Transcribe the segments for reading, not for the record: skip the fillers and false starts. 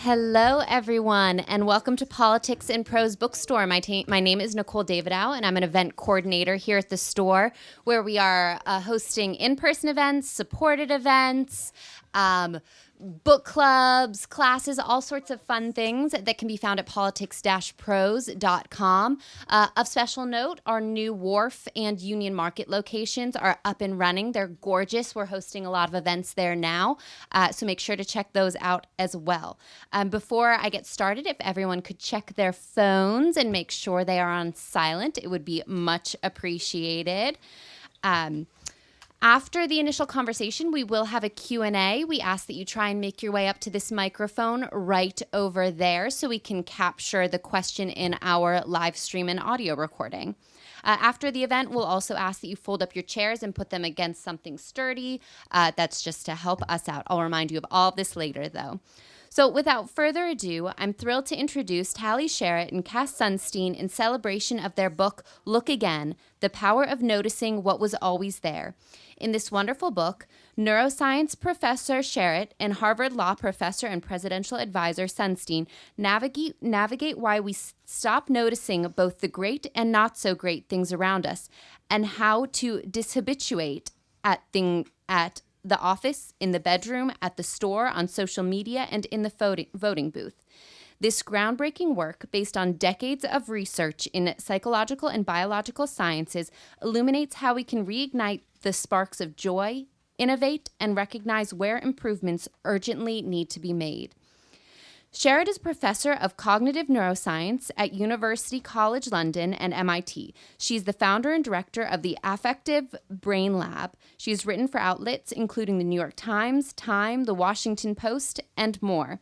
Hello, everyone, and welcome to Politics and Prose Bookstore. My name is Nicole Davidow, and I'm an event coordinator here at the store, where we are hosting in-person events, supported events, book clubs, classes, all sorts of fun things that can be found at politics-prose.com. Of special note, our new Wharf and Union Market locations are up and running. They're gorgeous. We're hosting a lot of events there now, so make sure to check those out as well. Before I get started, if everyone could check their phones and make sure they are on silent, it would be much appreciated. After the initial conversation, we will have a Q&A. We ask that you try and make your way up to this microphone right over there so we can capture the question in our live stream and audio recording. After the event, we'll also ask that you fold up your chairs and put them against something sturdy. That's just to help us out. I'll remind you of all of this later, though. So without further ado, I'm thrilled to introduce Tali Sharot and Cass Sunstein in celebration of their book, Look Again, The Power of Noticing What Was Always There. In this wonderful book, neuroscience professor Sharot and Harvard Law professor and presidential advisor Sunstein navigate why we stop noticing both the great and not so great things around us, and how to dishabituate at the office, in the bedroom, at the store, on social media, and in the voting booth. This groundbreaking work, based on decades of research in psychological and biological sciences, illuminates how we can reignite the sparks of joy, innovate, and recognize where improvements urgently need to be made. Sharot is professor of cognitive neuroscience at University College London and MIT. She's the founder and director of the Affective Brain Lab. She's written for outlets including the New York Times, Time, the Washington Post, and more.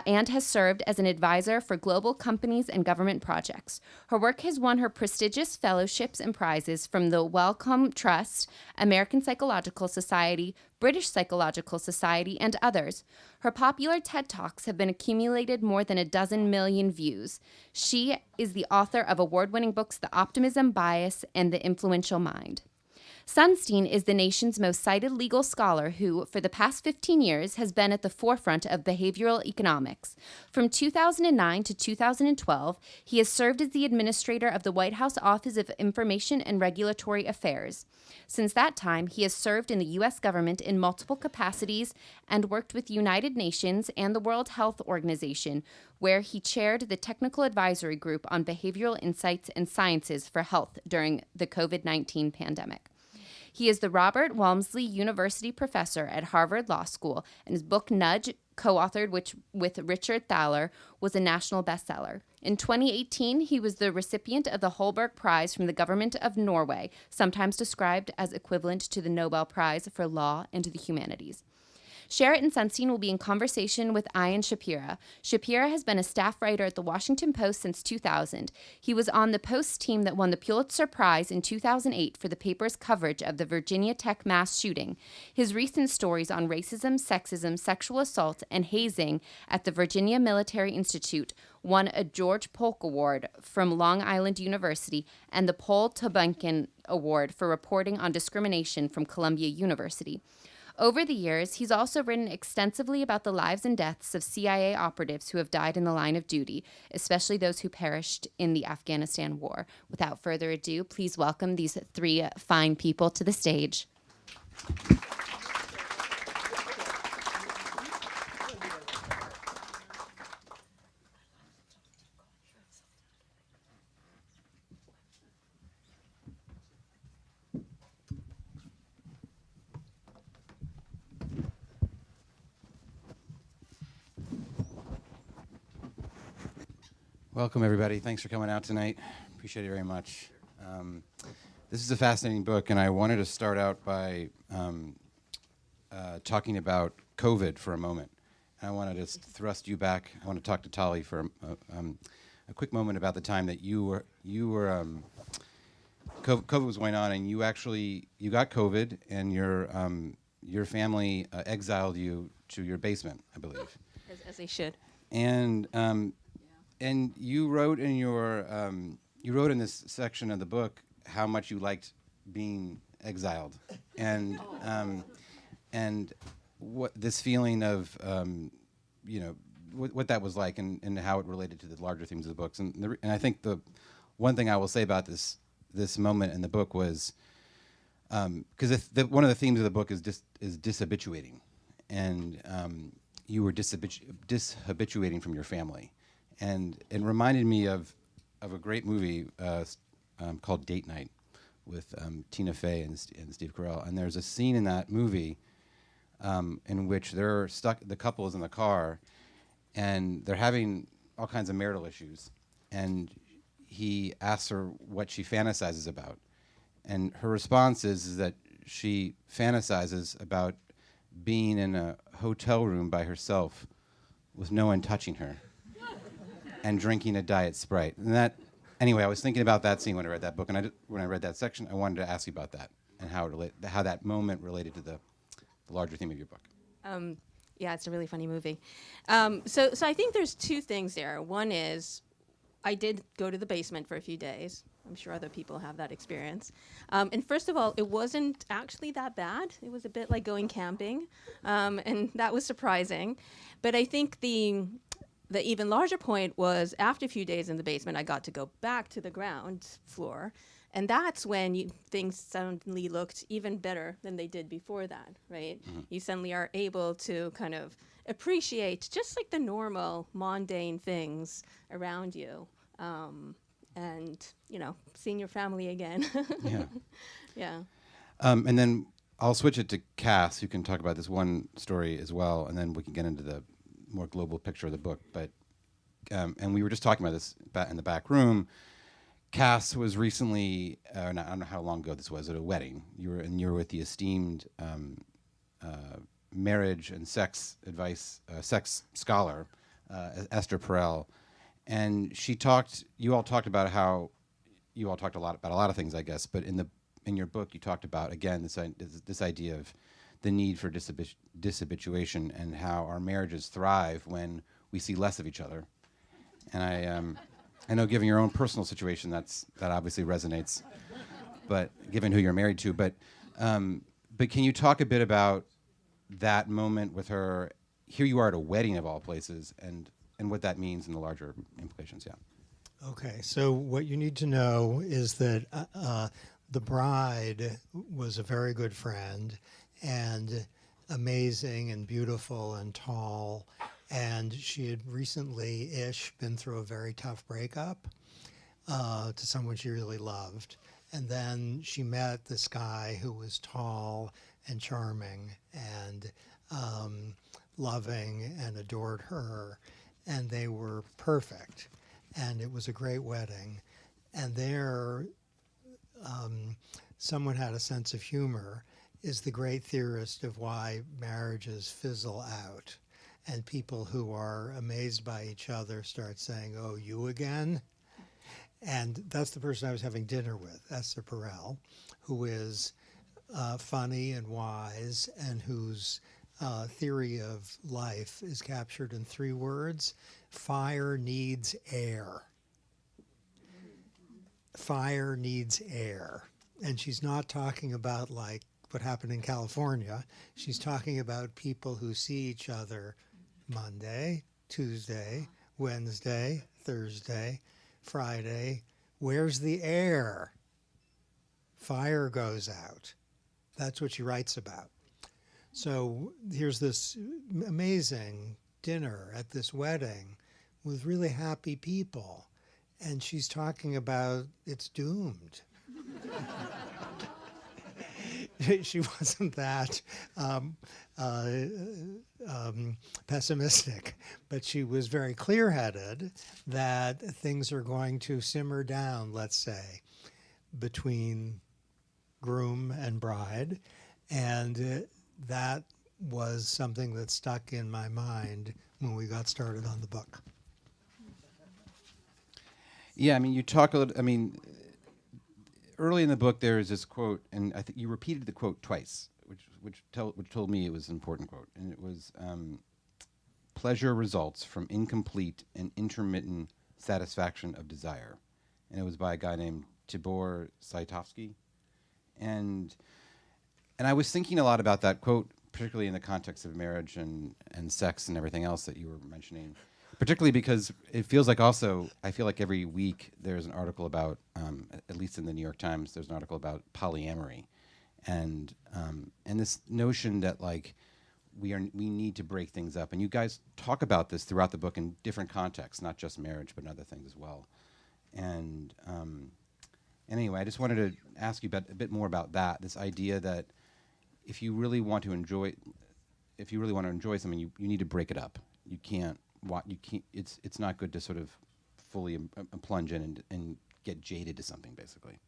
And has served as an advisor for global companies and government projects. Her work has won her prestigious fellowships and prizes from the Wellcome Trust, American Psychological Society, British Psychological Society, and others. Her popular TED Talks have been accumulated more than 12 million views. She is the author of award-winning books The Optimism Bias and The Influential Mind. Sunstein is the nation's most cited legal scholar who, for the past 15 years, has been at the forefront of behavioral economics. From 2009 to 2012, he has served as the administrator of the White House Office of Information and Regulatory Affairs. Since that time, he has served in the U.S. government in multiple capacities and worked with the United Nations and the World Health Organization, where he chaired the Technical Advisory Group on Behavioral Insights and Sciences for Health during the COVID-19 pandemic. He is the Robert Walmsley University Professor at Harvard Law School, and his book Nudge, co-authored with Richard Thaler, was a national bestseller. In 2018, he was the recipient of the Holberg Prize from the government of Norway, sometimes described as equivalent to the Nobel Prize for Law and the Humanities. Sharot and Sunstein will be in conversation with Ian Shapira. Shapira has been a staff writer at the Washington Post since 2000. He was on the Post team that won the Pulitzer Prize in 2008 for the paper's coverage of the Virginia Tech mass shooting. His recent stories on racism, sexism, sexual assault, and hazing at the Virginia Military Institute won a George Polk Award from Long Island University and the Paul Tobenkin Award for reporting on discrimination from Columbia University. Over the years, he's also written extensively about the lives and deaths of CIA operatives who have died in the line of duty, especially those who perished in the Afghanistan war. Without further ado, please welcome these three fine people to the stage. Welcome, everybody. Thanks for coming out tonight. Appreciate it very much. This is a fascinating book, and I wanted to start out by talking about COVID for a moment. I want to just thrust you back. I want to talk to Tali for a quick moment about the time that you were COVID was going on, and you got COVID, and your family exiled you to your basement, I believe. As they should. And you wrote in this section of the book how much you liked being exiled, and what this feeling of what that was like and how it related to the larger themes of the books. And I think the one thing I will say about this moment in the book was because one of the themes of the book is dishabituating, and you were dishabituating from your family, and it reminded me of a great movie called Date Night with Tina Fey and Steve Carell. And there's a scene in that movie in which they're stuck. The couple is in the car, and they're having all kinds of marital issues, and he asks her what she fantasizes about, and her response is that she fantasizes about being in a hotel room by herself with no one touching her and drinking a Diet Sprite. And that, anyway, I was thinking about that scene when I read that book, and when I read that section, I wanted to ask you about that and how that moment related to the larger theme of your book. Yeah, it's a really funny movie. So I think there's two things there. One is I did go to the basement for a few days. I'm sure other people have that experience. And first of all, it wasn't actually that bad. It was a bit like going camping, and that was surprising. But I think the even larger point was after a few days in the basement, I got to go back to the ground floor. And that's when things suddenly looked even better than they did before that, right? Mm-hmm. You suddenly are able to kind of appreciate just like the normal mundane things around you. And, seeing your family again. Yeah. Yeah. And then I'll switch it to Cass, who can talk about this one story as well, and then we can get into the more global picture of the book. But and we were just talking about this in the back room. Cass was recently, I don't know how long ago this was, at a wedding. You were with the esteemed marriage and sex advice sex scholar Esther Perel, and you all talked about how you all talked a lot of things, I guess. But in your book, you talked about again this idea of the need for dishabituation and how our marriages thrive when we see less of each other. And I know, given your own personal situation, that obviously resonates. But given who you're married to, but can you talk a bit about that moment with her? Here you are at a wedding of all places, and what that means and the larger implications. Yeah. Okay, so what you need to know is that the bride was a very good friend, and amazing and beautiful and tall. And she had recently-ish been through a very tough breakup to someone she really loved. And then she met this guy who was tall and charming and loving and adored her. And they were perfect. And it was a great wedding. And there, someone had a sense of humor, is the great theorist of why marriages fizzle out. And people who are amazed by each other start saying, "Oh, you again?" And that's the person I was having dinner with, Esther Perel, who is funny and wise, and whose theory of life is captured in 3 words: fire needs air. Fire needs air. And she's not talking about like what happened in California. She's talking about people who see each other Monday, Tuesday, Wednesday, Thursday, Friday. Where's the air? Fire goes out. That's what she writes about. So here's this amazing dinner at this wedding with really happy people. And she's talking about it's doomed. She wasn't that pessimistic, but she was very clear-headed that things are going to simmer down, let's say, between groom and bride. And that was something that stuck in my mind when we got started on the book. Yeah, you talk a little, early in the book there is this quote, and I think you repeated the quote twice, which told me it was an important quote, and it was, pleasure results from incomplete and intermittent satisfaction of desire. And it was by a guy named Tibor Saitovsky. And I was thinking a lot about that quote particularly in the context of marriage and sex and everything else that you were mentioning. Particularly because it feels like also, I feel like every week there's an article about, at least in the New York Times, there's an article about polyamory, and this notion that like we need to break things up. And you guys talk about this throughout the book in different contexts, not just marriage, but in other things as well. And anyway, I just wanted to ask you a bit more about that. This idea that if you really want to enjoy something, you need to break it up. You can't. It's not good to sort of fully plunge in and get jaded to something, basically.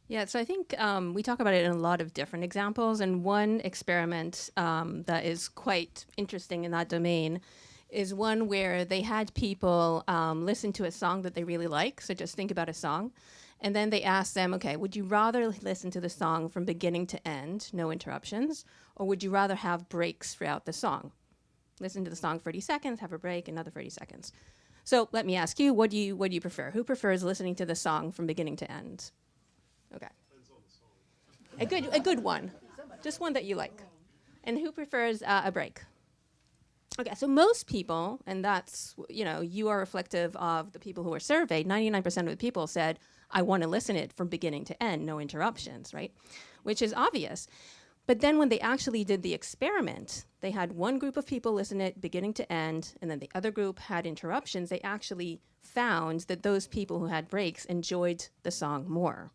Yeah, so I think we talk about it in a lot of different examples, and one experiment that is quite interesting in that domain is one where they had people listen to a song that they really like, so just think about a song, and then they asked them, okay, would you rather listen to the song from beginning to end, no interruptions, or would you rather have breaks throughout the song? Listen to the song 30 seconds, have a break, another 30 seconds. So let me ask you, what do you prefer? Who prefers listening to the song from beginning to end? Okay. A good one. Just one that you like. And who prefers a break? Okay, so most people, and that's, you are reflective of the people who were surveyed, 99% of the people said, I want to listen it from beginning to end, no interruptions, right? Which is obvious. But then when they actually did the experiment, they had one group of people listen it beginning to end, and then the other group had interruptions. They actually found that those people who had breaks enjoyed the song more.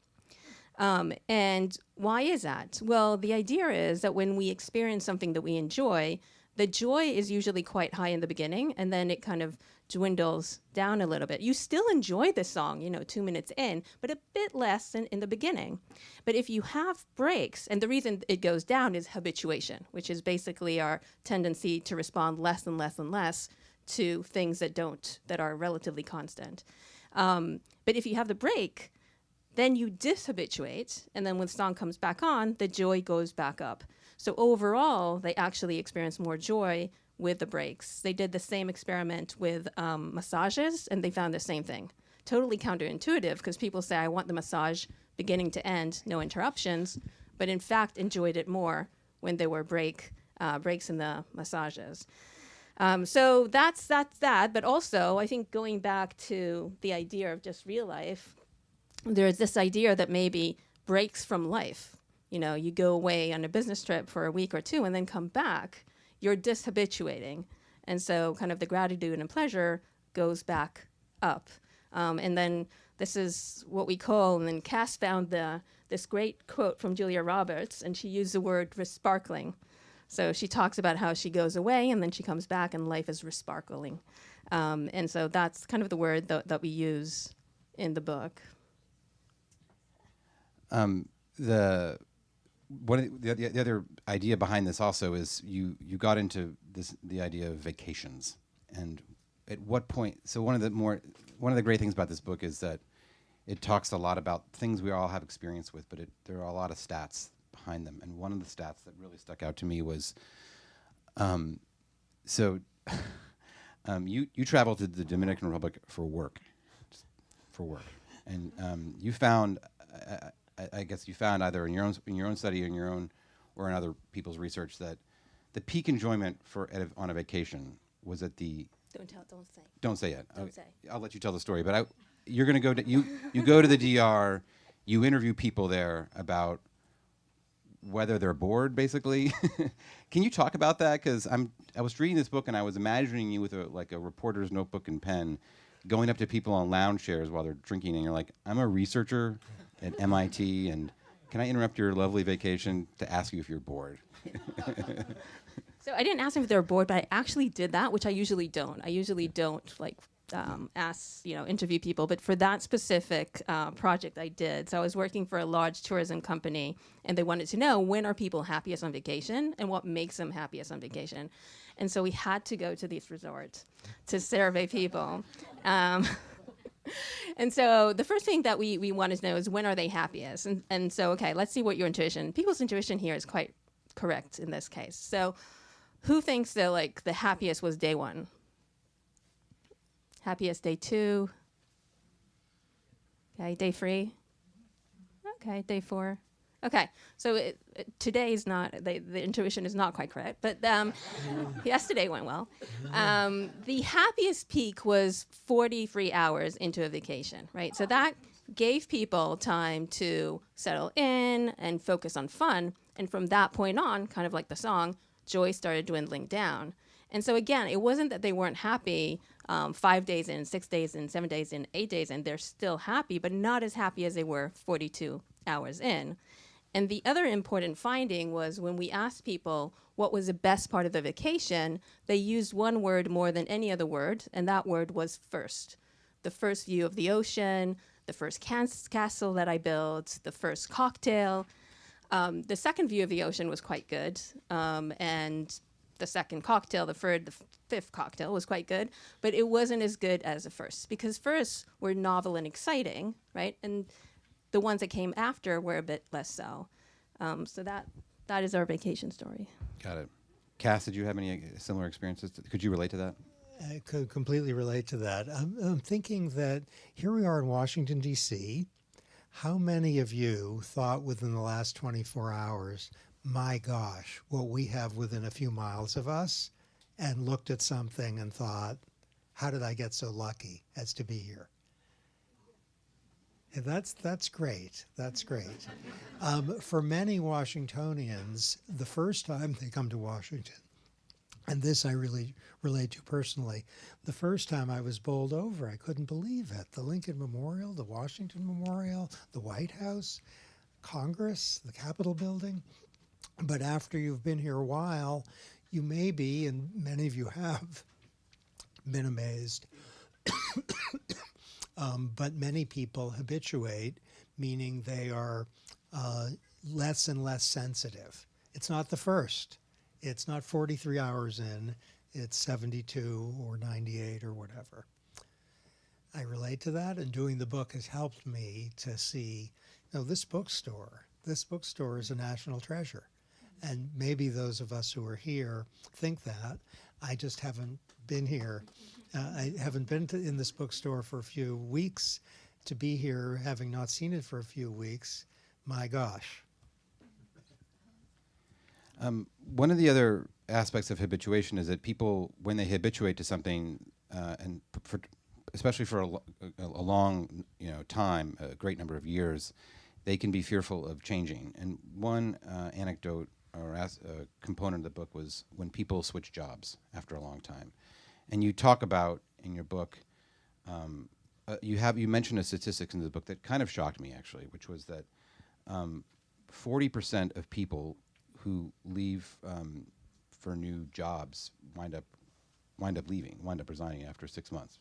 And why is that? Well, the idea is that when we experience something that we enjoy, the joy is usually quite high in the beginning, and then it kind of dwindles down a little bit. You still enjoy the song, 2 minutes in, but a bit less in the beginning. But if you have breaks, and the reason it goes down is habituation, which is basically our tendency to respond less and less and less to things that are relatively constant. But if you have the break, then you dishabituate, and then when the song comes back on, the joy goes back up. So overall, they actually experience more joy with the breaks. They did the same experiment with massages, and they found the same thing. Totally counterintuitive, because people say, I want the massage beginning to end, no interruptions, but in fact enjoyed it more when there were breaks in the massages. So that's that. But also, I think going back to the idea of just real life, there's this idea that maybe breaks from life. You go away on a business trip for a week or two and then come back, you're dishabituating. And so kind of the gratitude and pleasure goes back up. And then this is what we call, and then Cass found this great quote from Julia Roberts, and she used the word resparkling. So she talks about how she goes away and then she comes back and life is resparkling. And so that's kind of the word that we use in the book. The other idea behind this also is you got into the idea of vacations, and at what point? So one of the great things about this book is that it talks a lot about things we all have experience with, but there are a lot of stats behind them. And one of the stats that really stuck out to me was, you traveled to the Dominican Republic for work, and you found. I guess you found either in your own study or in other people's research that the peak enjoyment on a vacation was at the. Don't say it. Don't say. I'll let you tell the story. But you're going to go to you go to the DR. You interview people there about whether they're bored, basically. Can you talk about that? Because I was reading this book and I was imagining you with a reporter's notebook and pen, going up to people on lounge chairs while they're drinking, and you're like, I'm a researcher at MIT, and can I interrupt your lovely vacation to ask you if you're bored? So I didn't ask them if they were bored, but I actually did that, which I usually don't. I usually don't interview people, but for that specific project I did. So I was working for a large tourism company, and they wanted to know when are people happiest on vacation and what makes them happiest on vacation. And so we had to go to these resorts to survey people. And so the first thing that we wanted to know is when are they happiest? And so, okay, let's see what your intuition. People's intuition here is quite correct in this case. So who thinks that the happiest was day 1? Happiest day 2? Okay, day 3? Okay, day 4? Okay, so today is not, the intuition is not quite correct, but yesterday went well. The happiest peak was 43 hours into a vacation, right? So that gave people time to settle in and focus on fun. And from that point on, kind of like the song, joy started dwindling down. And so again, it wasn't that they weren't happy 5 days in, 6 days in, 7 days in, 8 days in. They're still happy, but not as happy as they were 42 hours in. And the other important finding was when we asked people what was the best part of the vacation, they used one word more than any other word, and that word was first. The first view of the ocean, the first castle that I built, the first cocktail. The second view of the ocean was quite good, and the second cocktail, the third, the fifth cocktail was quite good, but it wasn't as good as the first, because first were novel and exciting, right? And the ones that came after were a bit less so. So that is our vacation story. Got it. Cass, did you have any similar experiences? Could you relate to that? I could completely relate to that. I'm thinking that here we are in Washington, D.C. How many of you thought within the last 24 hours, my gosh, what we have within a few miles of us, and looked at something and thought, how did I get so lucky as to be here? And that's great. That's great. For many Washingtonians, the first time they come to Washington, and this I really relate to personally, the first time I was bowled over, I couldn't believe it. The Lincoln Memorial, the Washington Memorial, the White House, Congress, the Capitol building. But after you've been here a while, you may be, and many of you have, been amazed. But many people habituate, meaning they are less and less sensitive. It's not the first. It's not 43 hours in. It's 72 or 98 or whatever. I relate to that, and doing the book has helped me to see, this bookstore is a national treasure. And maybe those of us who are here think that. I just haven't been here. I haven't been in this bookstore for a few weeks. To be here, having not seen it for a few weeks, my gosh. One of the other aspects of habituation is that people, when they habituate to something, and especially for a long time, a great number of years, they can be fearful of changing. And one anecdote or component of the book was when people switch jobs after a long time. And you talk about in your book, you mentioned a statistic in the book that kind of shocked me actually, which was that 40% of people who leave for new jobs wind up resigning after 6 months.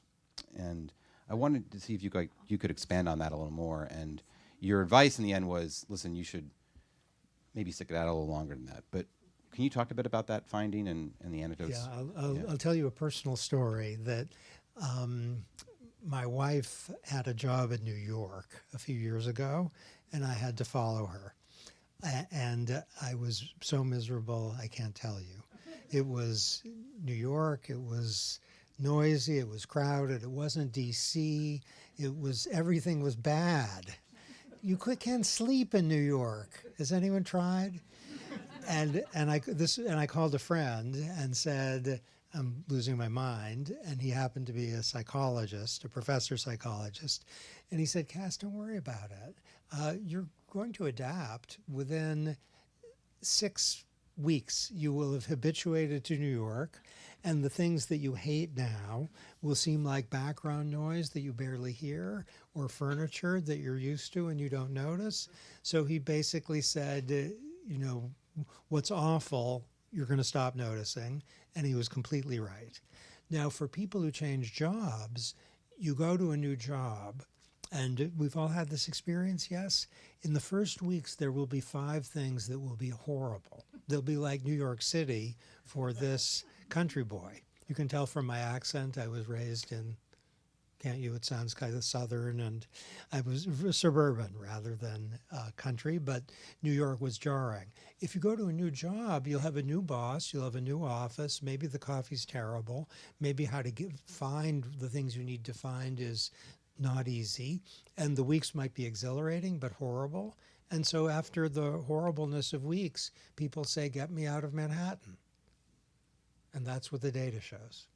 And I wanted to see if you could expand on that a little more. And your advice in the end was, listen, you should maybe stick it out a little longer than that. But can you talk a bit about that finding and the anecdotes? Yeah, I'll tell you a personal story that my wife had a job in New York a few years ago, and I had to follow her. And I was so miserable, I can't tell you. It was New York, it was noisy, it was crowded, it wasn't D.C., everything was bad. You can't sleep in New York. Has anyone tried? And I called a friend and said, I'm losing my mind. And he happened to be a psychologist, a professor psychologist. And he said, Cass, don't worry about it. You're going to adapt. Within 6 weeks, you will have habituated to New York. And the things that you hate now will seem like background noise that you barely hear, or furniture that you're used to and you don't notice. So he basically said, what's awful, you're going to stop noticing. And he was completely right. Now, for people who change jobs, you go to a new job, and we've all had this experience, yes? In the first weeks, there will be 5 things that will be horrible. They'll be like New York City for this country boy. You can tell from my accent, I was raised in, can't you? It sounds kind of southern, and I was suburban rather than country, but New York was jarring. If you go to a new job, you'll have a new boss, you'll have a new office, maybe the coffee's terrible, maybe how to find the things you need to find is not easy, and the weeks might be exhilarating but horrible, And so after the horribleness of weeks, people say, get me out of Manhattan. And that's what the data shows.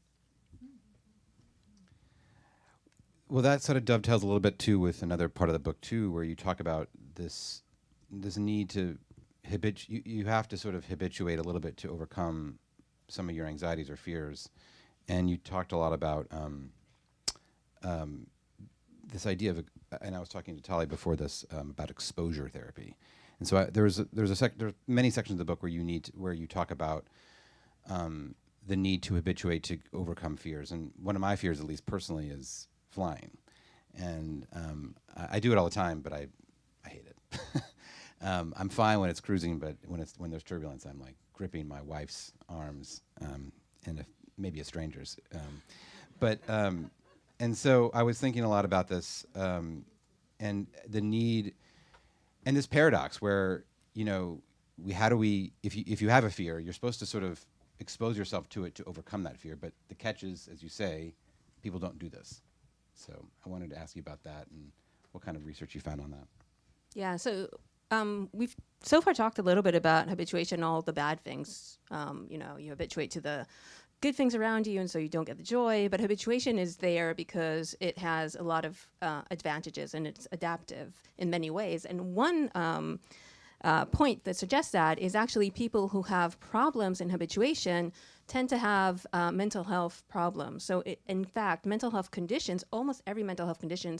Well, that sort of dovetails a little bit too with another part of the book too, where you talk about this need to you have to sort of habituate a little bit to overcome some of your anxieties or fears, and you talked a lot about this idea of, and I was talking to Tali before this about exposure therapy, and so there's many sections of the book where where you talk about the need to habituate to overcome fears, and one of my fears, at least personally, is flying, and I do it all the time, but I hate it. I'm fine when it's cruising, but when there's turbulence, I'm like gripping my wife's arms, and maybe a stranger's. And so I was thinking a lot about this, and the need, and this paradox where if you have a fear, you're supposed to sort of expose yourself to it to overcome that fear. But the catch is, as you say, people don't do this. So I wanted to ask you about that and what kind of research you found on that. Yeah, so we've so far talked a little bit about habituation, all the bad things. You habituate to the good things around you, and so you don't get the joy. But habituation is there because it has a lot of advantages, and it's adaptive in many ways. And one point that suggests that is actually people who have problems in habituation tend to have mental health problems. So in fact, mental health conditions, almost every mental health condition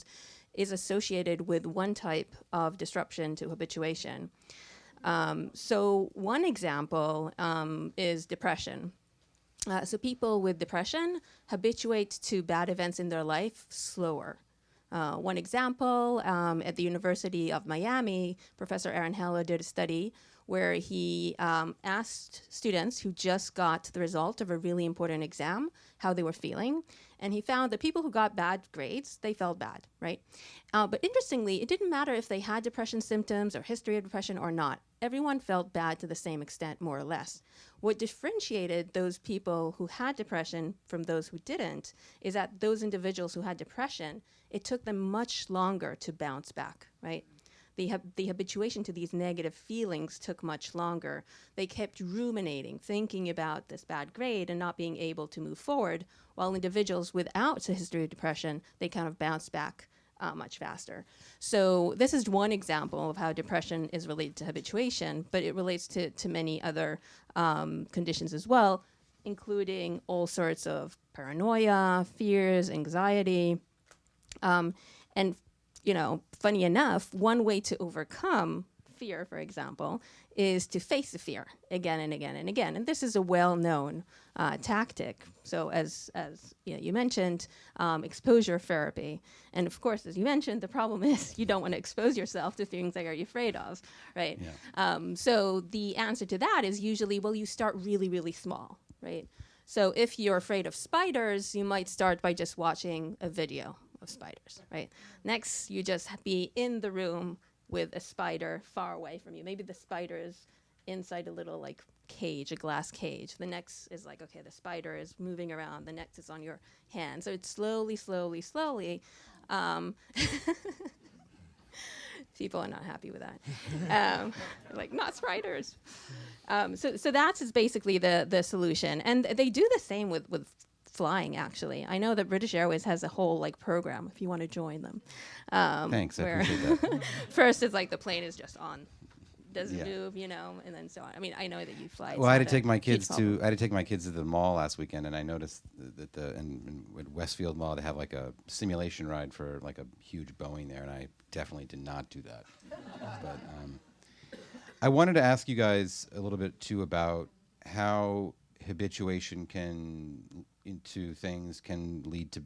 is associated with one type of disruption to habituation. So one example is depression. So people with depression habituate to bad events in their life slower. One example, at the University of Miami, Professor Aaron Heller did a study where he asked students who just got the result of a really important exam how they were feeling. And he found that people who got bad grades, they felt bad, right? But interestingly, it didn't matter if they had depression symptoms or history of depression or not. Everyone felt bad to the same extent, more or less. What differentiated those people who had depression from those who didn't is that those individuals who had depression, it took them much longer to bounce back, right? The habituation to these negative feelings took much longer. They kept ruminating, thinking about this bad grade and not being able to move forward, while individuals without a history of depression, they kind of bounced back much faster. So this is one example of how depression is related to habituation, but it relates to many other conditions as well, including all sorts of paranoia, fears, anxiety, and funny enough, one way to overcome fear, for example, is to face the fear again and again and again. And this is a well-known tactic. So as you mentioned, exposure therapy. And of course, as you mentioned, the problem is you don't want to expose yourself to things that you're afraid of, right? Yeah. So the answer to that is usually, well, you start really, really small, right? So if you're afraid of spiders, you might start by just watching a video of spiders, right? Next, you just be in the room with a spider far away from you. Maybe the spider is inside a little cage, a glass cage. The next is okay, the spider is moving around. The next is on your hand. So it's slowly. People are not happy with that. Not spiders. So that's basically the solution. And they do the same with flying, actually. I know that British Airways has a whole program if you want to join them. Thanks, I appreciate that. First, it's the plane is just on, doesn't move, and then so on. I mean, I know that you fly. Well, I had to take my kids to the mall last weekend, and I noticed that in Westfield Mall they have a simulation ride for a huge Boeing there, and I definitely did not do that. But I wanted to ask you guys a little bit too about how habituation can lead to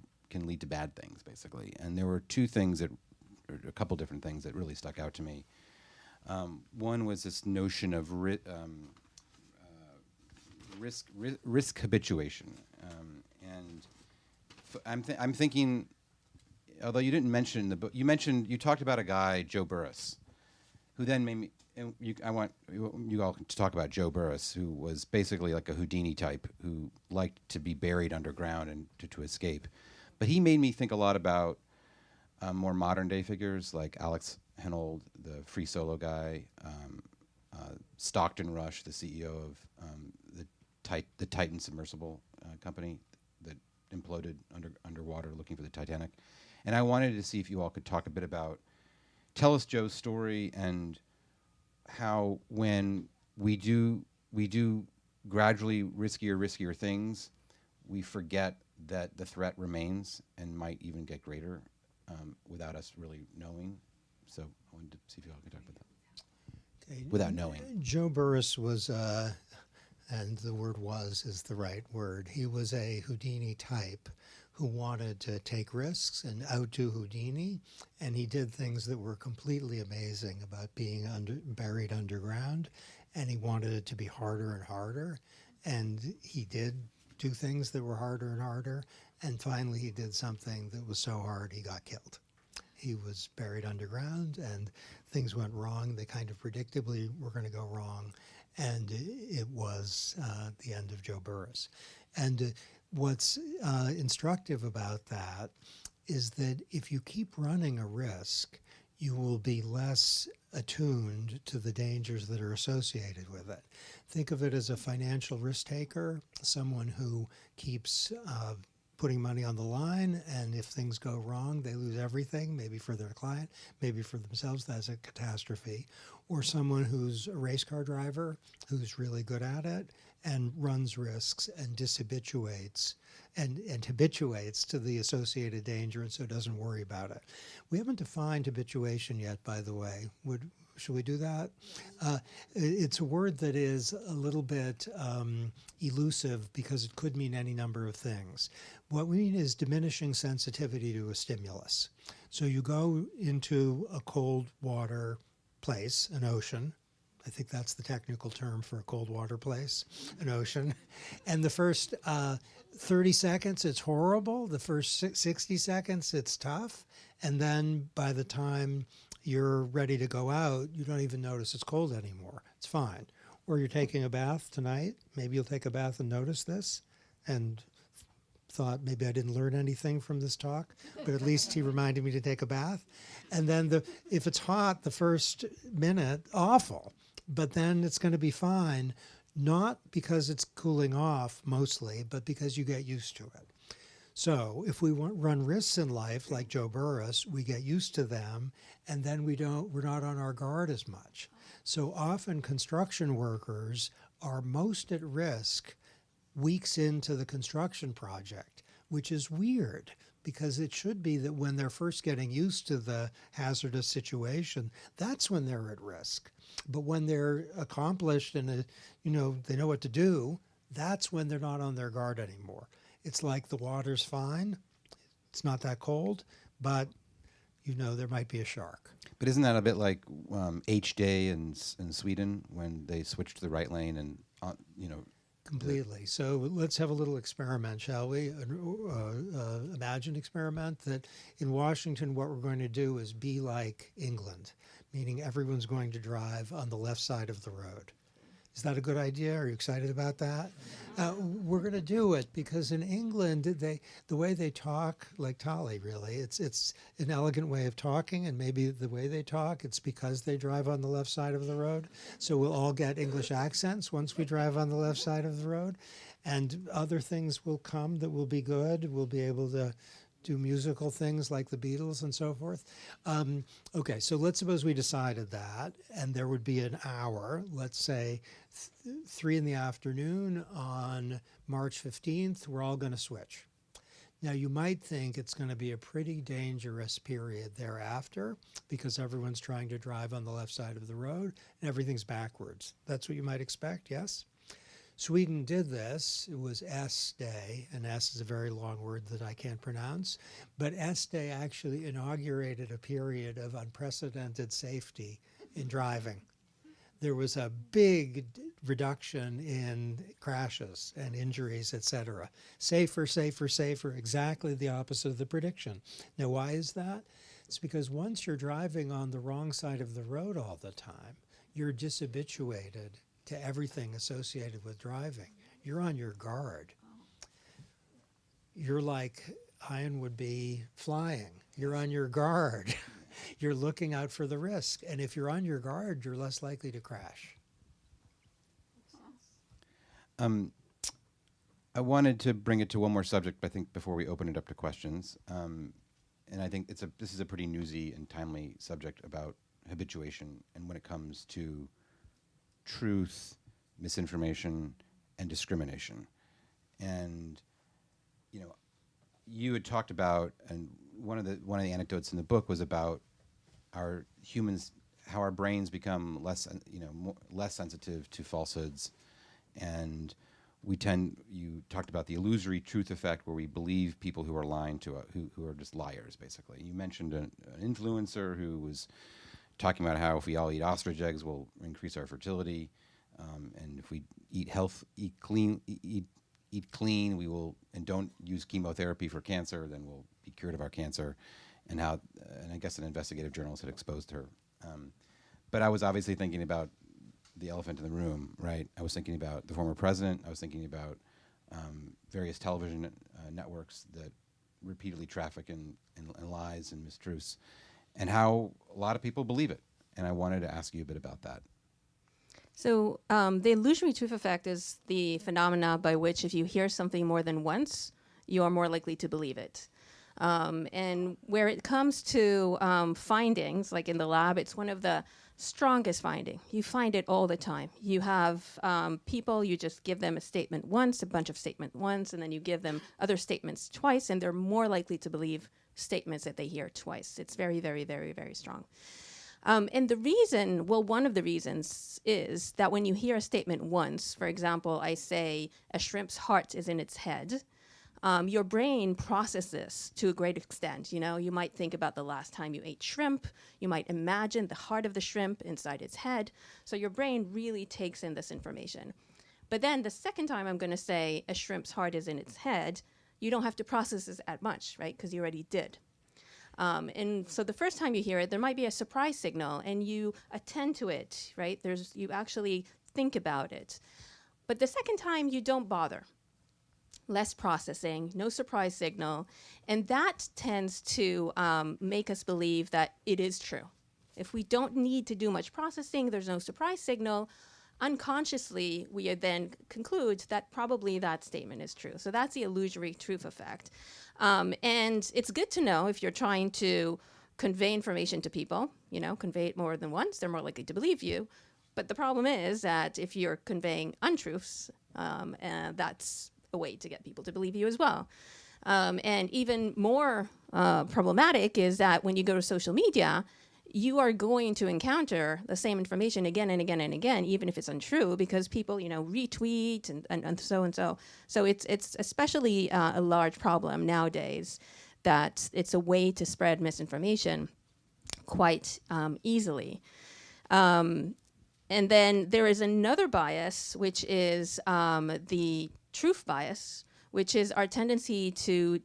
bad things, basically. And there were a couple different things that really stuck out to me. One was this notion of risk habituation, and I'm thinking, although you didn't mention in the book, you talked about a guy, Joe Burris, who then made me. And I want you all to talk about Joe Burris, who was basically like a Houdini type, who liked to be buried underground and to escape. But he made me think a lot about more modern day figures like Alex Henold, the free solo guy, Stockton Rush, the CEO of the Titan submersible company that imploded underwater looking for the Titanic. And I wanted to see if you all could talk a bit about, tell us Joe's story and how when we do gradually riskier things, we forget that the threat remains and might even get greater without us really knowing. So I wanted to see if you all could talk about that. Okay. Without knowing. Joe Burris was, and the word was is the right word, he was a Houdini type who wanted to take risks and outdo Houdini, and he did things that were completely amazing about being buried underground, and he wanted it to be harder and harder, and he did do things that were harder and harder, and finally he did something that was so hard he got killed. He was buried underground, and things went wrong. They kind of predictably were going to go wrong, and it was the end of Joe Burris. And what's instructive about that is that if you keep running a risk, you will be less attuned to the dangers that are associated with it. Think of it as a financial risk taker, someone who keeps putting money on the line, and if things go wrong, they lose everything, maybe for their client, maybe for themselves, that's a catastrophe. Or someone who's a race car driver, who's really good at it, and runs risks and dishabituates and habituates to the associated danger, and so doesn't worry about it. We haven't defined habituation yet, by the way. Should we do that? It's a word that is a little bit elusive because it could mean any number of things. What we mean is diminishing sensitivity to a stimulus. So you go into a cold water place, an ocean. I think that's the technical term for a cold water place, an ocean. And the first 30 seconds, it's horrible. The first 60 seconds, it's tough. And then by the time you're ready to go out, you don't even notice it's cold anymore. It's fine. Or you're taking a bath tonight. Maybe you'll take a bath and notice this and thought maybe I didn't learn anything from this talk, but at least he reminded me to take a bath. And then if it's hot the first minute, awful. But then it's going to be fine, not because it's cooling off mostly, but because you get used to it. So if we run risks in life, like Joe Burris, we get used to them, and then we're not on our guard as much. So often construction workers are most at risk weeks into the construction project, which is weird because it should be that when they're first getting used to the hazardous situation, that's when they're at risk. But when they're accomplished and they know what to do, that's when they're not on their guard anymore. It's like the water's fine, it's not that cold, but there might be a shark. But isn't that a bit like H-Day in Sweden when they switched to the right lane and Completely. So let's have a little experiment, shall we? Imagine experiment that in Washington, what we're going to do is be like England, meaning everyone's going to drive on the left side of the road. Is that a good idea? Are you excited about that? We're going to do it because in England, the way they talk, like Tali, really, it's an elegant way of talking, and maybe the way they talk, it's because they drive on the left side of the road. So we'll all get English accents once we drive on the left side of the road, and other things will come that will be good. We'll be able to do musical things like the Beatles and so forth. Okay, so let's suppose we decided that, and there would be an hour, let's say 3 in the afternoon on March 15th, we're all going to switch. Now, you might think it's going to be a pretty dangerous period thereafter because everyone's trying to drive on the left side of the road and everything's backwards. That's what you might expect, yes? Sweden did this. It was S-Day, and S is a very long word that I can't pronounce. But S-Day actually inaugurated a period of unprecedented safety in driving. There was a big reduction in crashes and injuries, et cetera. Safer, safer, safer, exactly the opposite of the prediction. Now, why is that? It's because once you're driving on the wrong side of the road all the time, you're dishabituated to everything associated with driving. You're on your guard. You're like iron would be flying. You're on your guard. You're looking out for the risk. And if you're on your guard, you're less likely to crash. I wanted to bring it to one more subject, I think, before we open it up to questions. And I think this is a pretty newsy and timely subject about habituation, and when it comes to truth, misinformation, and discrimination. And you had talked about, and one of the anecdotes in the book was about our humans, how our brains become less sensitive to falsehoods, and you talked about the illusory truth effect, where we believe people who are lying to us, who are just liars, basically. You mentioned an influencer who was talking about how if we all eat ostrich eggs, we'll increase our fertility, and if we eat clean, we will, and don't use chemotherapy for cancer, then we'll be cured of our cancer, and how, and I guess an investigative journalist had exposed her. But I was obviously thinking about the elephant in the room, right? I was thinking about the former president. I was thinking about various television networks that repeatedly traffic in lies and mistruths, and how a lot of people believe it. And I wanted to ask you a bit about that. So the illusory truth effect is the phenomena by which if you hear something more than once, you are more likely to believe it. And where it comes to findings, like in the lab, it's one of the strongest finding. You find it all the time. You have people, you just give them a statement once, a bunch of statements once, and then you give them other statements twice, and they're more likely to believe statements that they hear twice. It's very, very, very, very strong. And the reason, well, one of the reasons is that when you hear a statement once, for example, I say, a shrimp's heart is in its head, your brain processes to a great extent. You might think about the last time you ate shrimp. You might imagine the heart of the shrimp inside its head. So your brain really takes in this information. But then the second time I'm going to say a shrimp's heart is in its head, you don't have to process this as much, right? Because you already did. And so the first time you hear it, there might be a surprise signal, and you attend to it, right? You actually think about it. But the second time, you don't bother. Less processing, no surprise signal, and that tends to make us believe that it is true. If we don't need to do much processing, there's no surprise signal, unconsciously we then conclude that probably that statement is true. So that's the illusory truth effect. And it's good to know if you're trying to convey information to people, convey it more than once, they're more likely to believe you. But the problem is that if you're conveying untruths, that's a way to get people to believe you as well. And even more problematic is that when you go to social media, you are going to encounter the same information again and again and again, even if it's untrue, because people, retweet and so and so. So it's especially a large problem nowadays that it's a way to spread misinformation quite easily. And then there is another bias, which is the truth bias, which is our tendency to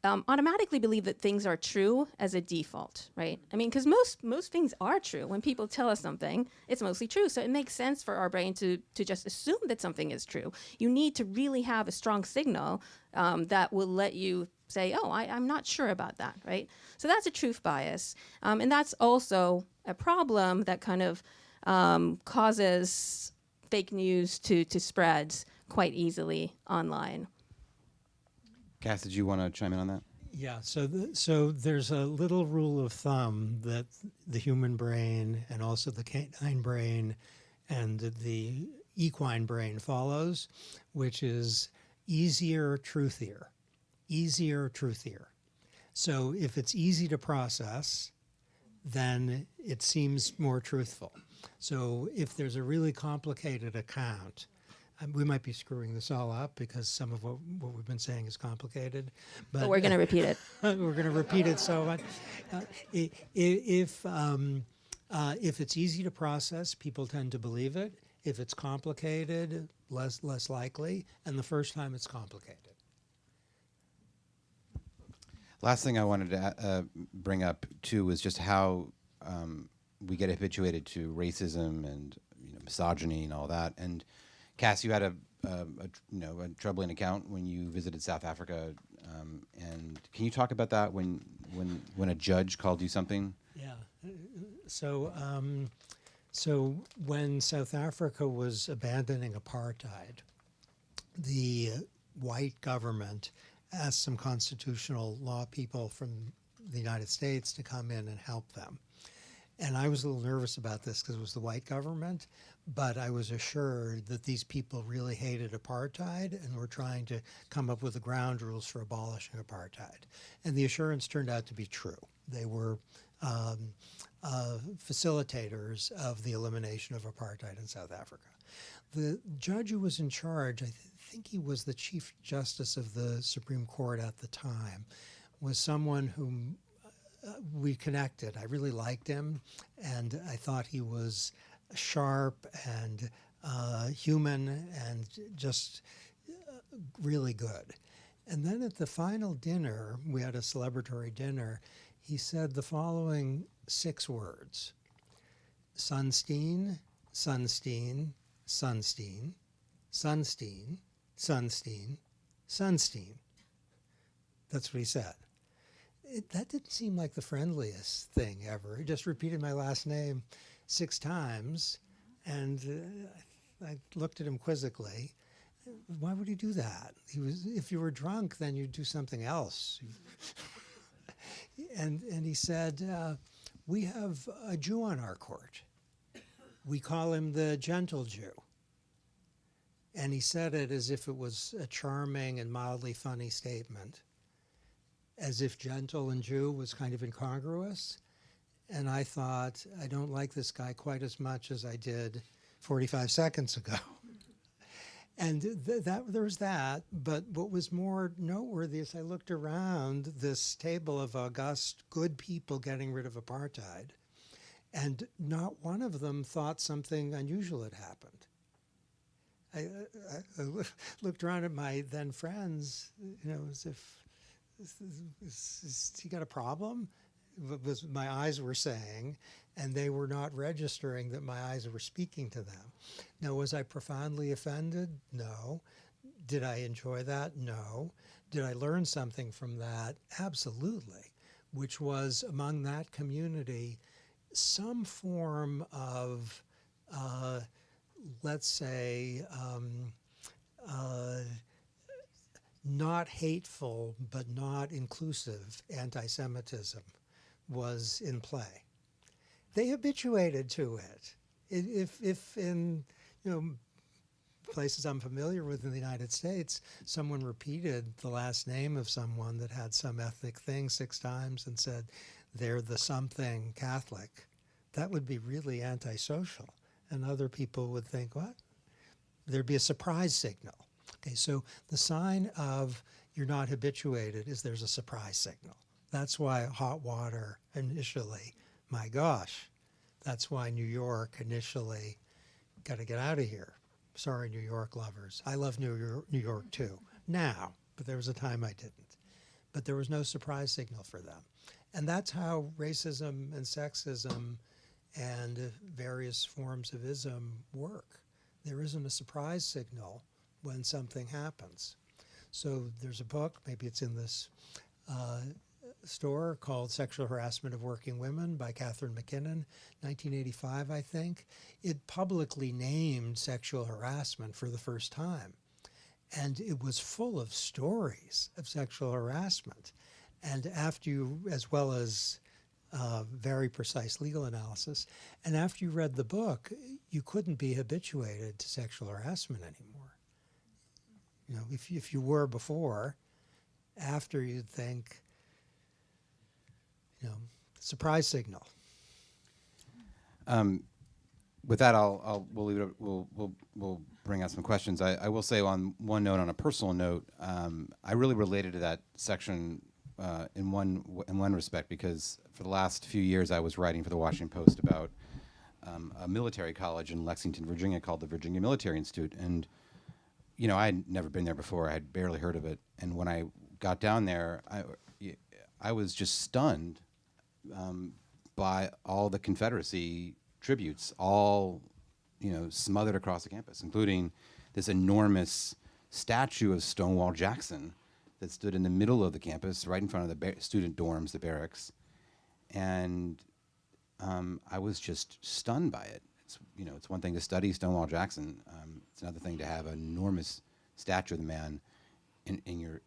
automatically believe that things are true as a default, right? I mean, because most things are true. When people tell us something, it's mostly true. So it makes sense for our brain to just assume that something is true. You need to really have a strong signal that will let you say, oh, I'm not sure about that, right? So that's a truth bias. And that's also a problem that kind of causes fake news to spread quite easily online. Cass, did you want to chime in on that? Yeah, so there's a little rule of thumb that the human brain and also the canine brain and the equine brain follows, which is easier, truthier. Easier, truthier. So if it's easy to process, then it seems more truthful. So if there's a really complicated account, we might be screwing this all up because some of what we've been saying is complicated. But we're going to repeat it. We're going to repeat it so much. If it's easy to process, people tend to believe it. If it's complicated, less likely. And the first time it's complicated. Last thing I wanted to bring up too was just how we get habituated to racism and misogyny and all that. And Cass, you had a troubling account when you visited South Africa And can you talk about that when a judge called you something? Yeah. So, so when South Africa was abandoning apartheid, the white government asked some constitutional law people from the United States to come in and help them. And I was a little nervous about this because it was the white government, but I was assured that these people really hated apartheid and were trying to come up with the ground rules for abolishing apartheid. And the assurance turned out to be true. They were facilitators of the elimination of apartheid in South Africa. The judge who was in charge, I think he was the Chief Justice of the Supreme Court at the time, was someone whom we connected. I really liked him, and I thought he was sharp and human and just really good. And then at the final dinner, we had a celebratory dinner, he said the following 6 words: Sunstein, Sunstein, Sunstein, Sunstein, Sunstein, Sunstein. That's what he said. That didn't seem like the friendliest thing ever. He just repeated my last name 6 times, and I looked at him quizzically. Why would he do that? If you were drunk, then you'd do something else. and he said, we have a Jew on our court. We call him the gentle Jew. And he said it as if it was a charming and mildly funny statement, as if gentle and Jew was kind of incongruous. And I thought, I don't like this guy quite as much as I did 45 seconds ago. And there was that, but what was more noteworthy is I looked around this table of august, good people getting rid of apartheid, and not one of them thought something unusual had happened. I looked around at my then friends, as if, is he got a problem? Was my eyes were saying, and they were not registering that my eyes were speaking to them. Now, was I profoundly offended? No. Did I enjoy that? No. Did I learn something from that? Absolutely. Which was, among that community, some form of, let's say, not hateful but not inclusive anti-Semitism was in play. They habituated to it. If in places I'm familiar with in the United States, someone repeated the last name of someone that had some ethnic thing 6 times and said they're the something Catholic, that would be really antisocial. And other people would think, what? There'd be a surprise signal. Okay, so the sign of you're not habituated is there's a surprise signal. That's why hot water initially, my gosh, that's why New York initially, got to get out of here. Sorry, New York lovers. I love New York too, now, but there was a time I didn't. But there was no surprise signal for them. And that's how racism and sexism and various forms of ism work. There isn't a surprise signal when something happens. So there's a book, maybe it's in this store, called Sexual Harassment of Working Women by Catherine McKinnon, 1985, I think. It publicly named sexual harassment for the first time. And it was full of stories of sexual harassment. And after you, as well as very precise legal analysis, and after you read the book, you couldn't be habituated to sexual harassment anymore. If you were before, after you'd think, surprise signal. With that, we'll leave it. We'll bring out some questions. I will say on one note, on a personal note, I really related to that section in one respect, because for the last few years I was writing for the Washington Post about a military college in Lexington, Virginia, called the Virginia Military Institute, and I had never been there before. I had barely heard of it, and when I got down there, I was just stunned by all the Confederacy tributes, all smothered across the campus, including this enormous statue of Stonewall Jackson that stood in the middle of the campus, right in front of the student dorms, the barracks, and I was just stunned by it. It's one thing to study Stonewall Jackson. It's another thing to have an enormous statue of the man in your.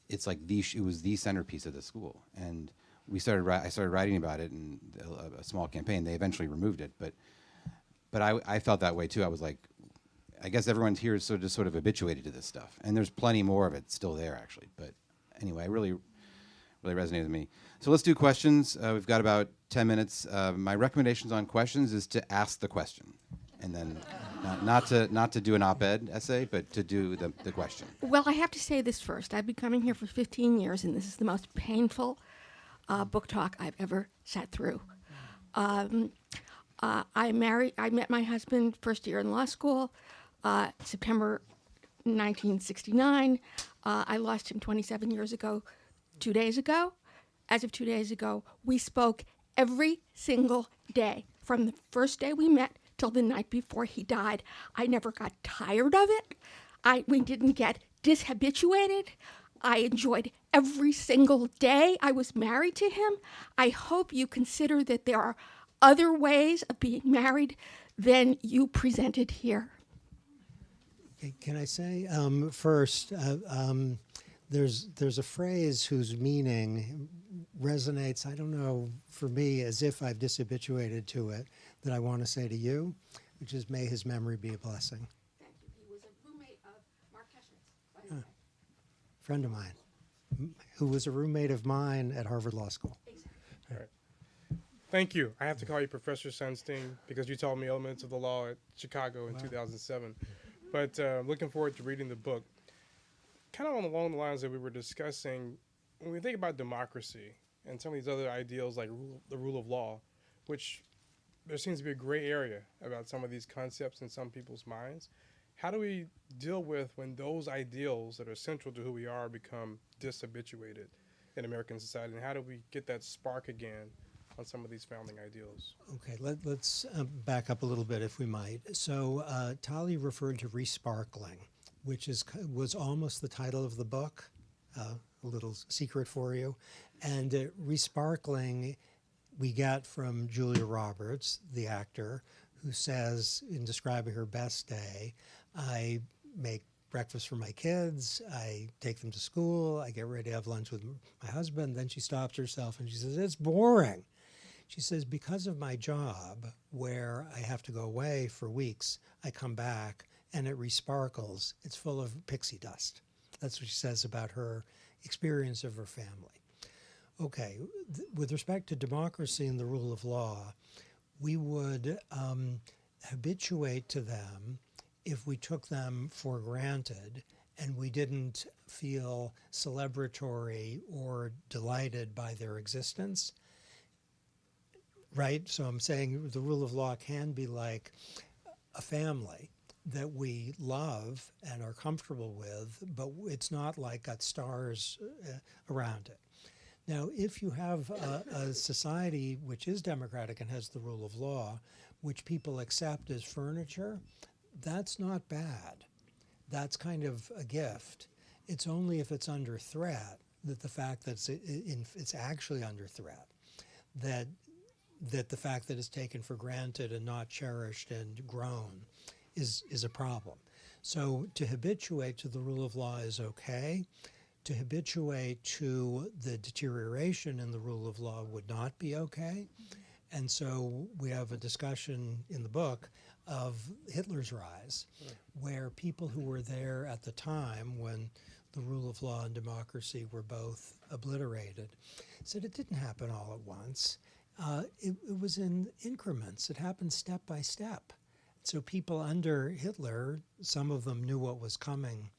It's like it was the centerpiece of the school, and I started writing about it in a small campaign. They eventually removed it, but I felt that way too. I was like, I guess everyone here is sort of habituated to this stuff, and there's plenty more of it still there actually. But anyway, it really resonated with me. So let's do questions. We've got about 10 minutes. My recommendations on questions is to ask the question, and then not to do an op-ed essay, but to do the question. Well, I have to say this first. I've been coming here for 15 years, and this is the most painful book talk I've ever sat through. I met my husband first year in law school, September 1969. I lost him 27 years ago, 2 days ago. As of 2 days ago, we spoke every single day, from the first day we met till the night before he died. I never got tired of it. We didn't get dishabituated. I enjoyed every single day I was married to him. I hope you consider that there are other ways of being married than you presented here. Can I say first, there's a phrase whose meaning resonates, I don't know, for me, as if I've dishabituated to it, that I want to say to you, which is, may his memory be a blessing. Thank you. He was a roommate of Mark Keshnitz, by the way. Friend of mine, who was a roommate of mine at Harvard Law School. Exactly. All right. Thank you. I have to call you Professor Sunstein because you taught me elements of the law at Chicago in 2007. But looking forward to reading the book. Kind of along the lines that we were discussing, when we think about democracy and some of these other ideals like the rule of law, which there seems to be a gray area about some of these concepts in some people's minds. How do we deal with when those ideals that are central to who we are become dishabituated in American society? And how do we get that spark again on some of these founding ideals? Okay, let's back up a little bit, if we might. So Tali referred to resparkling, which was almost the title of the book, a little secret for you. And resparkling we get from Julia Roberts, the actor, who says, in describing her best day, I make breakfast for my kids, I take them to school, I get ready to have lunch with my husband. Then she stops herself and she says, it's boring. She says, because of my job, where I have to go away for weeks, I come back and it resparkles. It's full of pixie dust. That's what she says about her experience of her family. Okay, with respect to democracy and the rule of law, we would habituate to them if we took them for granted and we didn't feel celebratory or delighted by their existence. Right? So I'm saying the rule of law can be like a family that we love and are comfortable with, but it's not like got stars around it. Now, if you have a society which is democratic and has the rule of law, which people accept as furniture, that's not bad. That's kind of a gift. It's only if it's under threat that the fact that it's actually under threat, that the fact that it's taken for granted and not cherished and grown is a problem. So to habituate to the rule of law is okay. To habituate to the deterioration in the rule of law would not be okay. And so we have a discussion in the book of Hitler's rise, where people who were there at the time when the rule of law and democracy were both obliterated said it didn't happen all at once. It was in increments. It happened step by step. So people under Hitler, some of them knew what was coming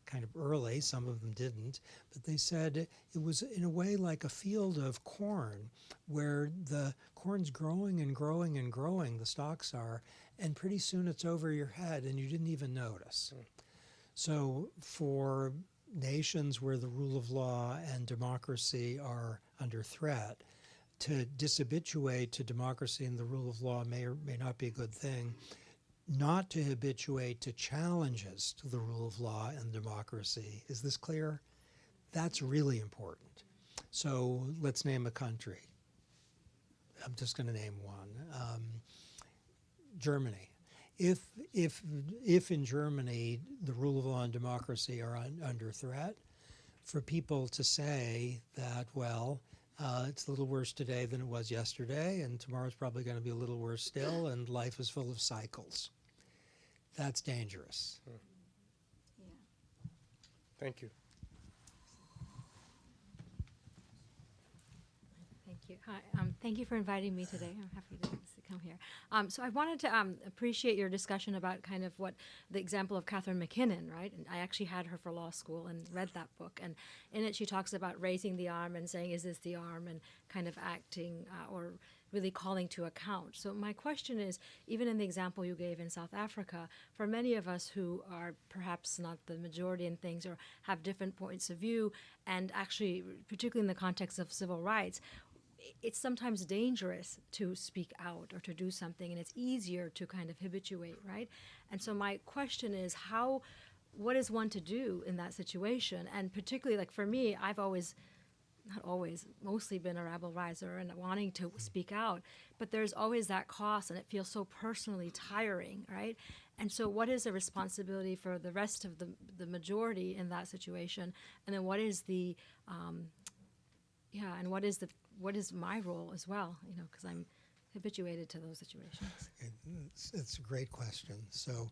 kind of early, some of them didn't, but they said it was in a way like a field of corn where the corn's growing and growing and growing, the stalks are, and pretty soon it's over your head and you didn't even notice. So for nations where the rule of law and democracy are under threat, to dishabituate to democracy and the rule of law may or may not be a good thing. Not to habituate to challenges to the rule of law and democracy. Is this clear? That's really important. So let's name a country. I'm just going to name one. Germany. If in Germany the rule of law and democracy are under threat, for people to say that, well, it's a little worse today than it was yesterday, and tomorrow's probably going to be a little worse still, and life is full of cycles. That's dangerous. Thank you. Thank you. Hi, thank you for inviting me today. I'm happy to come here. So I wanted to appreciate your discussion about kind of what the example of Catherine McKinnon, right? And I actually had her for law school and read that book. And in it, she talks about raising the arm and saying, is this the arm? And kind of acting or really calling to account. So my question is, even in the example you gave in South Africa, for many of us who are perhaps not the majority in things or have different points of view, and actually, particularly in the context of civil rights, it's sometimes dangerous to speak out or to do something, and it's easier to kind of habituate, right? And so my question is, what is one to do in that situation? And particularly, like for me, I've always, not always, mostly been a rabble riser and wanting to speak out, but there's always that cost, and it feels so personally tiring, right? And so what is the responsibility for the rest of the majority in that situation? And then what is and what is my role as well, because I'm habituated to those situations. It's a great question. So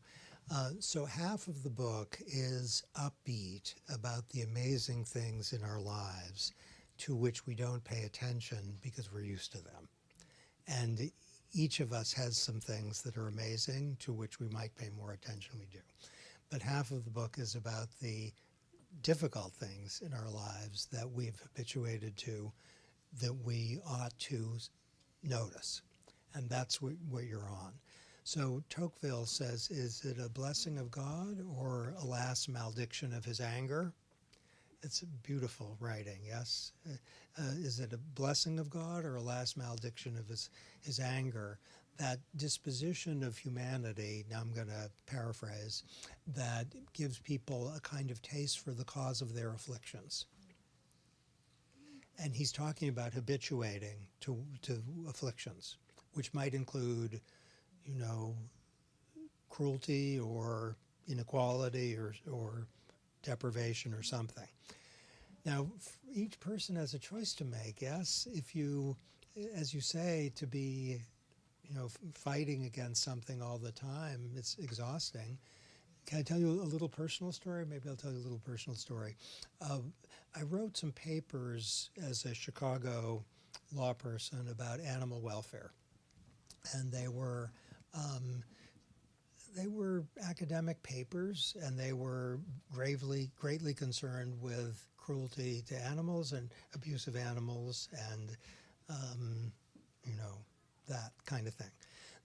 half of the book is upbeat about the amazing things in our lives to which we don't pay attention because we're used to them. And each of us has some things that are amazing to which we might pay more attention than we do. But half of the book is about the difficult things in our lives that we've habituated to, that we ought to notice. And that's what you're on. So Tocqueville says, is it a blessing of God or, alas, malediction of his anger? It's beautiful writing, yes? Is it a blessing of God or, alas, malediction of his anger? That disposition of humanity, now I'm going to paraphrase, that gives people a kind of taste for the cause of their afflictions. And he's talking about habituating to afflictions, which might include, cruelty or inequality or deprivation or something. Now, each person has a choice to make, yes? If you, as you say, to be, fighting against something all the time, it's exhausting. Can I tell you a little personal story? Maybe I'll tell you a little personal story. I wrote some papers as a Chicago law person about animal welfare, and they were academic papers, and they were greatly concerned with cruelty to animals and abusive animals and that kind of thing.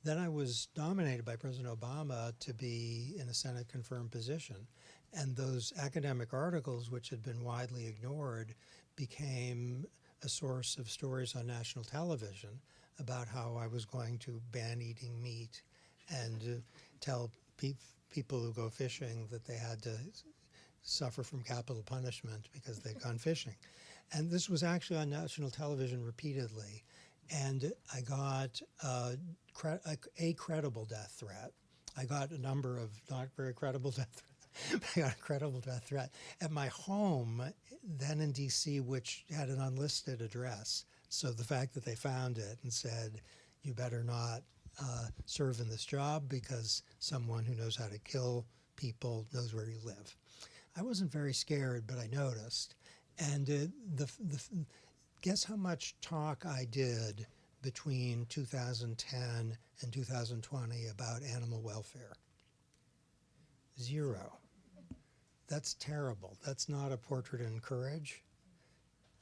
Then I was nominated by President Obama to be in a Senate-confirmed position, and those academic articles, which had been widely ignored, became a source of stories on national television about how I was going to ban eating meat and tell people who go fishing that they had to suffer from capital punishment because they'd gone fishing. And this was actually on national television repeatedly. And I got a credible death threat. I got a number of not very credible death threats. I got a credible death threat at my home, then in D.C., which had an unlisted address. So the fact that they found it and said, you better not serve in this job because someone who knows how to kill people knows where you live. I wasn't very scared, but I noticed. And guess how much talk I did between 2010 and 2020 about animal welfare? 0. That's terrible. That's not a portrait in courage.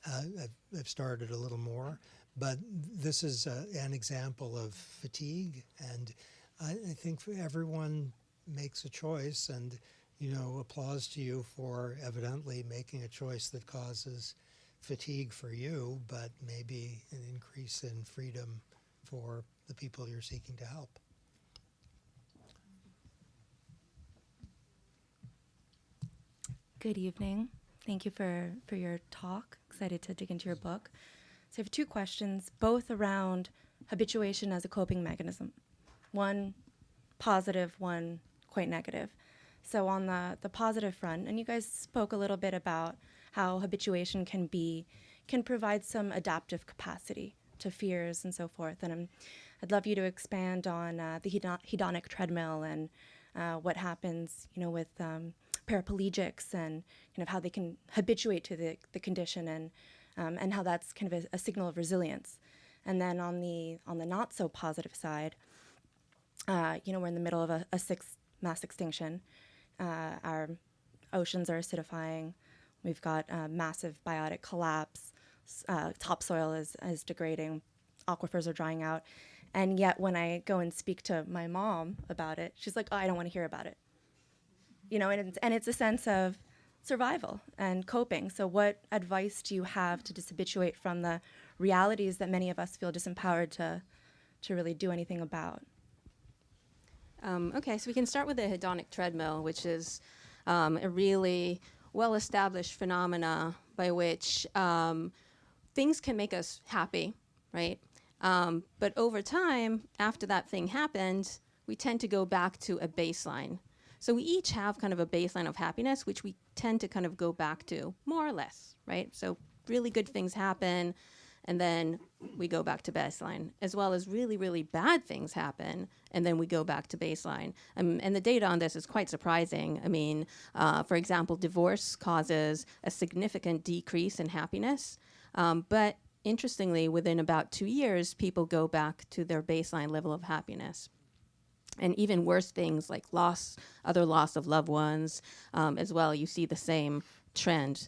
I've started a little more, but this is an example of fatigue, and I think everyone makes a choice, and applause to you for evidently making a choice that causes fatigue for you, but maybe an increase in freedom for the people you're seeking to help. Good evening. Thank you for your talk. Excited to dig into your book. So I have two questions, both around habituation as a coping mechanism. One positive, one quite negative. So on the positive front, and you guys spoke a little bit about how habituation can provide some adaptive capacity to fears and so forth. And I'd love you to expand on the hedonic treadmill and what happens, with paraplegics and kind of how they can habituate to the condition and how that's kind of a signal of resilience. And then on the not so positive side, we're in the middle of a sixth mass extinction. Our oceans are acidifying. We've got massive biotic collapse. Topsoil is degrading. Aquifers are drying out. And yet when I go and speak to my mom about it, she's like, oh, I don't want to hear about it. And it's a sense of survival and coping. So what advice do you have to dishabituate from the realities that many of us feel disempowered to really do anything about? Okay, so we can start with the hedonic treadmill, which is a really well-established phenomena by which things can make us happy, right? But over time, after that thing happened, we tend to go back to a baseline. So we each have kind of a baseline of happiness, which we tend to kind of go back to, more or less, right? So really good things happen, and then we go back to baseline, as well as really, really bad things happen, and then we go back to baseline. And the data on this is quite surprising. I mean, for example, divorce causes a significant decrease in happiness, but interestingly, within about 2 years, people go back to their baseline level of happiness. And even worse things like other loss of loved ones as well, you see the same trend.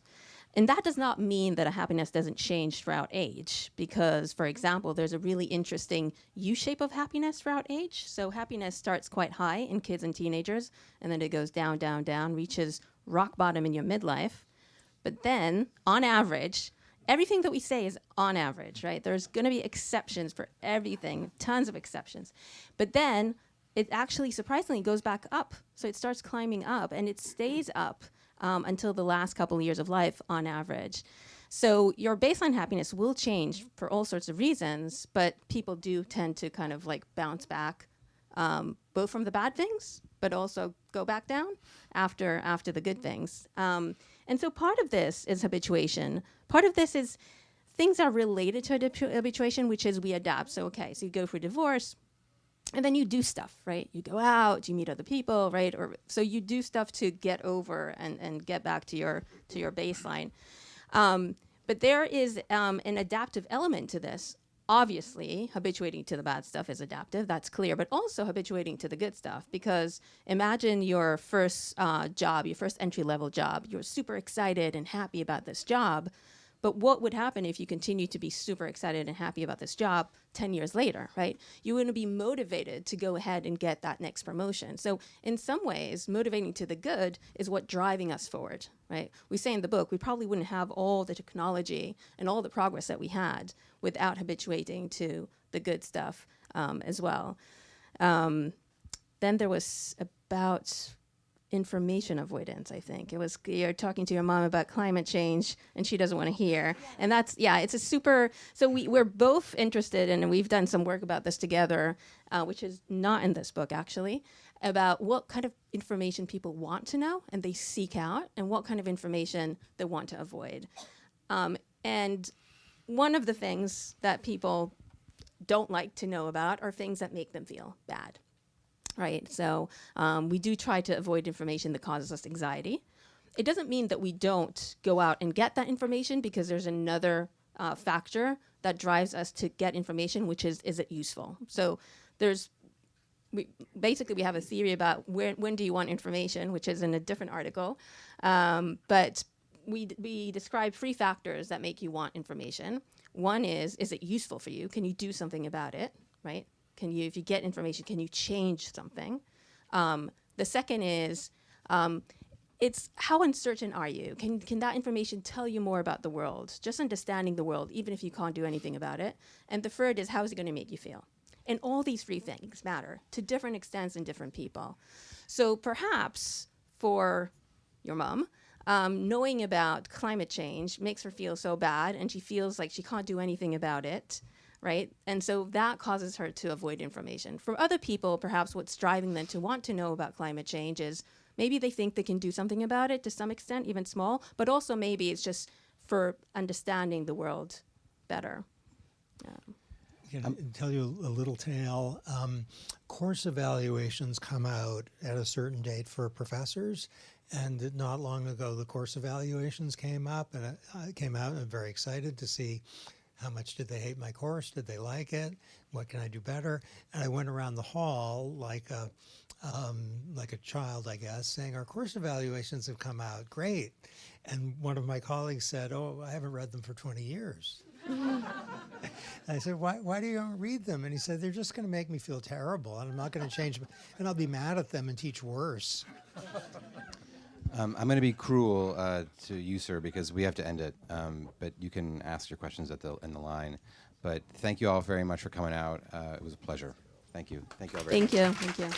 And that does not mean that a happiness doesn't change throughout age, because, for example, there's a really interesting U-shape of happiness throughout age. So happiness starts quite high in kids and teenagers, and then it goes down, down, down, reaches rock bottom in your midlife. But then, on average, everything that we say is on average, right? There's going to be exceptions for everything, tons of exceptions. But then it actually surprisingly goes back up. So it starts climbing up, and it stays up until the last couple of years of life on average. So your baseline happiness will change for all sorts of reasons, but people do tend to kind of like bounce back, both from the bad things, but also go back down after the good things. And so part of this is habituation. Part of this is things are related to habituation, which is we adapt. So, okay, so you go for divorce, and then you do stuff, right? You go out, you meet other people, right? Or so you do stuff to get over and get back to your baseline. But there is an adaptive element to this. Obviously, habituating to the bad stuff is adaptive, that's clear, but also habituating to the good stuff, because imagine your first job, your first entry-level job. You're super excited and happy about this job, but what would happen if you continue to be super excited and happy about this job 10 years later, right? You wouldn't be motivated to go ahead and get that next promotion. So in some ways, motivating to the good is what driving us forward, right? We say in the book, we probably wouldn't have all the technology and all the progress that we had without habituating to the good stuff as well. Then there was about information avoidance, I think. It was, you're talking to your mom about climate change and she doesn't want to hear. Yeah. And that's, it's a super, so we're both interested in, and we've done some work about this together, which is not in this book actually, about what kind of information people want to know and they seek out, and what kind of information they want to avoid. And one of the things that people don't like to know about are things that make them feel bad. Right, so we do try to avoid information that causes us anxiety. It doesn't mean that we don't go out and get that information, because there's another factor that drives us to get information, which is it useful? So we have a theory about when do you want information, which is in a different article, but we describe 3 factors that make you want information. One is it useful for you? Can you do something about it, right? If you get information, can you change something? The second is, it's how uncertain are you? Can that information tell you more about the world? Just understanding the world, even if you can't do anything about it. And the third is, how is it going to make you feel? And all these 3 things matter to different extents in different people. So perhaps for your mom, knowing about climate change makes her feel so bad, and she feels like she can't do anything about it, right? And so that causes her to avoid information. For other people, perhaps what's driving them to want to know about climate change is maybe they think they can do something about it to some extent, even small, but also maybe it's just for understanding the world better. Can I tell you a little tale? Course evaluations come out at a certain date for professors, and not long ago the course evaluations came up, and I came out and I'm very excited to see how much did they hate my course, did they like it, what can I do better? And I went around the hall like a child, I guess, saying, our course evaluations have come out, great. And one of my colleagues said, oh, I haven't read them for 20 years. I said, why do you don't read them? And he said, they're just going to make me feel terrible, and I'm not going to change, and I'll be mad at them and teach worse. I'm going to be cruel to you, sir, because we have to end it. But you can ask your questions in the line. But thank you all very much for coming out. It was a pleasure. Thank you. Thank you all very much. Thank you. Thank you.